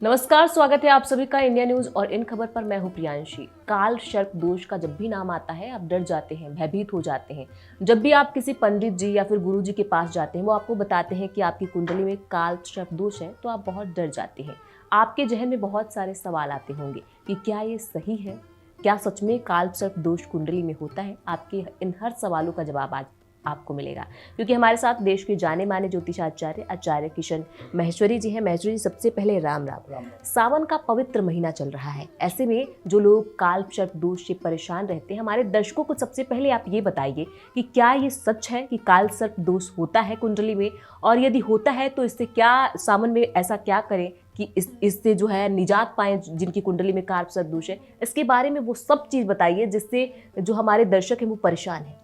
नमस्कार, स्वागत है आप सभी का इंडिया न्यूज और इन खबर पर मैं हूं प्रियांशी। काल सर्प दोष का जब भी नाम आता है आप डर जाते हैं, भयभीत हो जाते हैं। जब भी आप किसी पंडित जी या फिर गुरु जी के पास जाते हैं, वो आपको बताते हैं कि आपकी कुंडली में काल सर्प दोष है, तो आप बहुत डर जाते हैं। आपके जहन में बहुत सारे सवाल आते होंगे कि क्या ये सही है, क्या सच में काल सर्प दोष कुंडली में होता है। आपके इन हर सवालों का जवाब आज आपको मिलेगा, क्योंकि हमारे साथ देश के जाने माने ज्योतिषाचार्य आचार्य किशन महेश्वरी जी हैं। महेश्वरी जी, सबसे पहले राम राम। सावन का पवित्र महीना चल रहा है, ऐसे में जो लोग काल सर्प दोष से परेशान रहते हैं, हमारे दर्शकों को सबसे पहले आप ये बताइए कि क्या ये सच है कि काल सर्प दोष होता है कुंडली में, और यदि होता है तो इससे क्या सावन में ऐसा क्या करें कि इससे जो है निजात पाएं, जिनकी कुंडली में काल सर्प दोष है। इसके बारे में वो सब चीज़ बताइए जिससे जो हमारे दर्शक हैं वो परेशान हैं।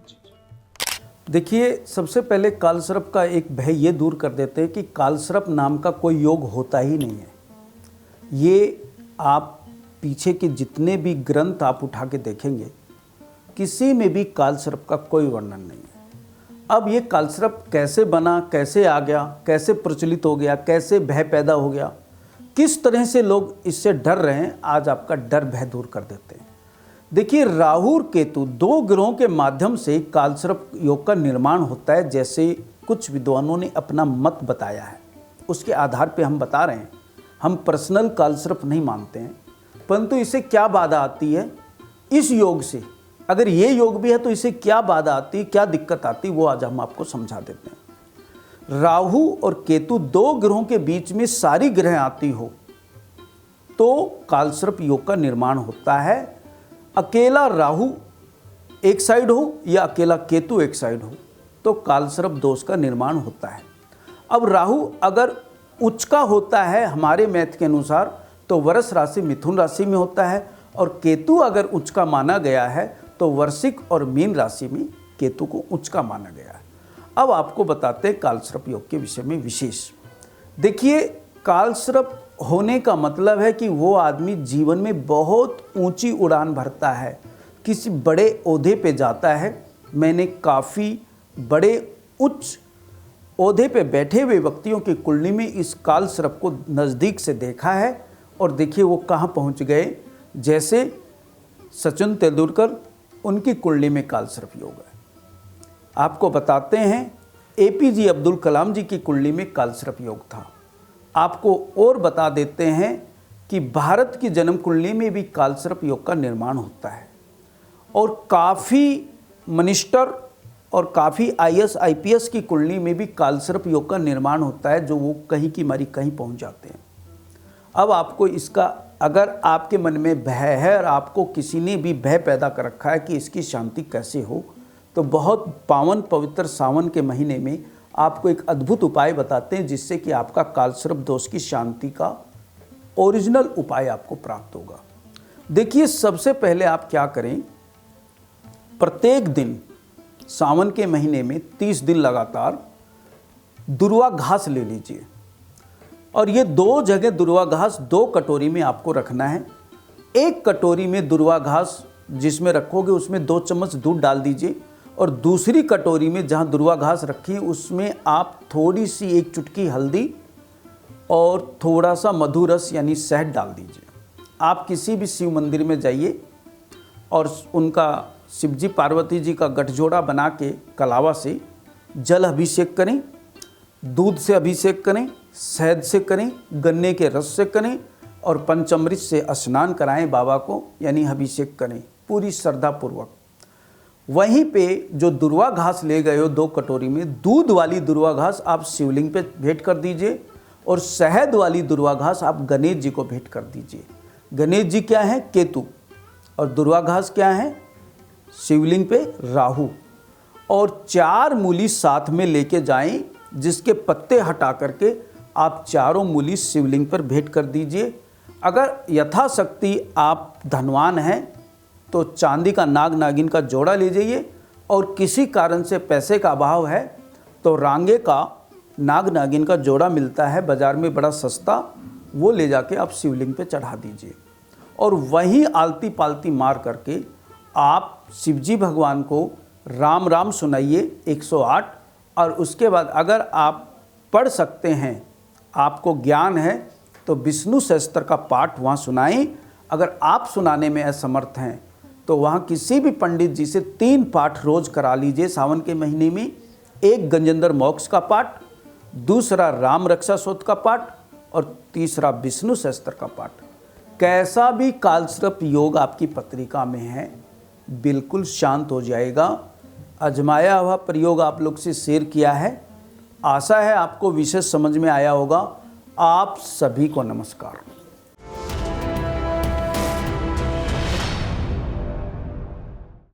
देखिए, सबसे पहले कालसर्प का एक भय ये दूर कर देते हैं कि कालसर्प नाम का कोई योग होता ही नहीं है। ये आप पीछे के जितने भी ग्रंथ आप उठा के देखेंगे, किसी में भी कालसर्प का कोई वर्णन नहीं है। अब ये कालसर्प कैसे बना, कैसे आ गया, कैसे प्रचलित हो गया, कैसे भय पैदा हो गया, किस तरह से लोग इससे डर रहे हैं, आज आपका डर भय दूर कर देते हैं। देखिए, राहु और केतु दो ग्रहों के माध्यम से कालसर्प योग का निर्माण होता है, जैसे कुछ विद्वानों ने अपना मत बताया है, उसके आधार पे हम बता रहे हैं। हम पर्सनल कालसर्प नहीं मानते हैं, परंतु इसे क्या बाधा आती है इस योग से, अगर ये योग भी है तो इसे क्या बाधा आती है, क्या दिक्कत आती है, वो आज हम आपको समझा देते हैं। राहु और केतु दो ग्रहों के बीच में सारी ग्रह आती हो तो कालसर्प योग का निर्माण होता है। अकेला राहु एक साइड हो या अकेला केतु एक साइड हो तो कालसर्प दोष का निर्माण होता है। अब राहु अगर उच्च का होता है हमारे मैथ के अनुसार तो वृष राशि मिथुन राशि में होता है, और केतु अगर उच्च का माना गया है तो वृश्चिक और मीन राशि में केतु को उच्च का माना गया है। अब आपको बताते हैं कालसर्प योग के विषय में विशेष। देखिए, कालसर्प होने का मतलब है कि वो आदमी जीवन में बहुत ऊंची उड़ान भरता है, किसी बड़े ओहदे पे जाता है। मैंने काफ़ी बड़े उच्च ओहदे पे बैठे हुए व्यक्तियों की कुंडली में इस कालसर्प को नज़दीक से देखा है, और देखिए वो कहाँ पहुँच गए। जैसे सचिन तेंदुलकर, उनकी कुंडली में कालसर्प योग है। आपको बताते हैं APJ अब्दुल कलाम जी की कुंडली में कालसर्प योग था। आपको और बता देते हैं कि भारत की जन्म कुंडली में भी कालसर्प योग का निर्माण होता है, और काफ़ी मिनिस्टर और काफ़ी IAS IPS की कुंडली में भी कालसर्प योग का निर्माण होता है, जो वो कहीं की मारी कहीं पहुंच जाते हैं। अब आपको इसका, अगर आपके मन में भय है और आपको किसी ने भी भय पैदा कर रखा है कि इसकी शांति कैसे हो, तो बहुत पावन पवित्र सावन के महीने में आपको एक अद्भुत उपाय बताते हैं, जिससे कि आपका कालसर्प दोष की शांति का ओरिजिनल उपाय आपको प्राप्त होगा। देखिए, सबसे पहले आप क्या करें, प्रत्येक दिन सावन के महीने में 30 दिन लगातार दुर्वा घास ले लीजिए, और ये दो जगह दुर्वा घास 2 कटोरी में आपको रखना है। एक कटोरी में दुर्वा घास जिसमें रखोगे उसमें 2 चम्मच दूध डाल दीजिए, और दूसरी कटोरी में जहाँ दुर्वा घास रखी है उसमें आप थोड़ी सी 1 चुटकी हल्दी और थोड़ा सा मधुरस यानी शहद डाल दीजिए। आप किसी भी शिव मंदिर में जाइए और उनका शिवजी पार्वती जी का गठजोड़ा बना के कलावा से जल अभिषेक करें, दूध से अभिषेक करें, शहद से करें, गन्ने के रस से करें, और पंचामृत से स्नान कराएं बाबा को, यानी अभिषेक करें पूरी श्रद्धापूर्वक। वहीं पे जो दुर्वा घास ले गए हो 2 कटोरी में, दूध वाली दुर्वा घास आप शिवलिंग पे भेंट कर दीजिए, और शहद वाली दुर्वा घास आप गणेश जी को भेंट कर दीजिए। गणेश जी क्या है? केतु, और दुर्वा घास क्या है? शिवलिंग पे राहु। और 4 मूली साथ में लेके जाएं, जिसके पत्ते हटा करके आप चारों मूली शिवलिंग पर भेंट कर दीजिए। अगर यथाशक्ति आप धनवान हैं तो चांदी का नाग नागिन का जोड़ा ले जाइए, और किसी कारण से पैसे का अभाव है तो रांगे का नाग नागिन का जोड़ा मिलता है बाज़ार में बड़ा सस्ता, वो ले जाके आप शिवलिंग पे चढ़ा दीजिए, और वहीं आलती पालती मार करके आप शिवजी भगवान को राम राम सुनाइए 108। और उसके बाद अगर आप पढ़ सकते हैं, आपको ज्ञान है, तो विष्णु सहस्त्र का पाठ वहाँ सुनाएं। अगर आप सुनाने में असमर्थ हैं तो वहाँ किसी भी पंडित जी से 3 पाठ रोज करा लीजिए सावन के महीने में। एक गजेंद्र मोक्ष का पाठ, दूसरा राम रक्षा स्तोत्र का पाठ और तीसरा विष्णु सहस्त्र का पाठ। कैसा भी कालसर्प योग आपकी पत्रिका में है बिल्कुल शांत हो जाएगा। आजमाया हुआ प्रयोग आप लोग से शेयर किया है। आशा है आपको विशेष समझ में आया होगा। आप सभी को नमस्कार।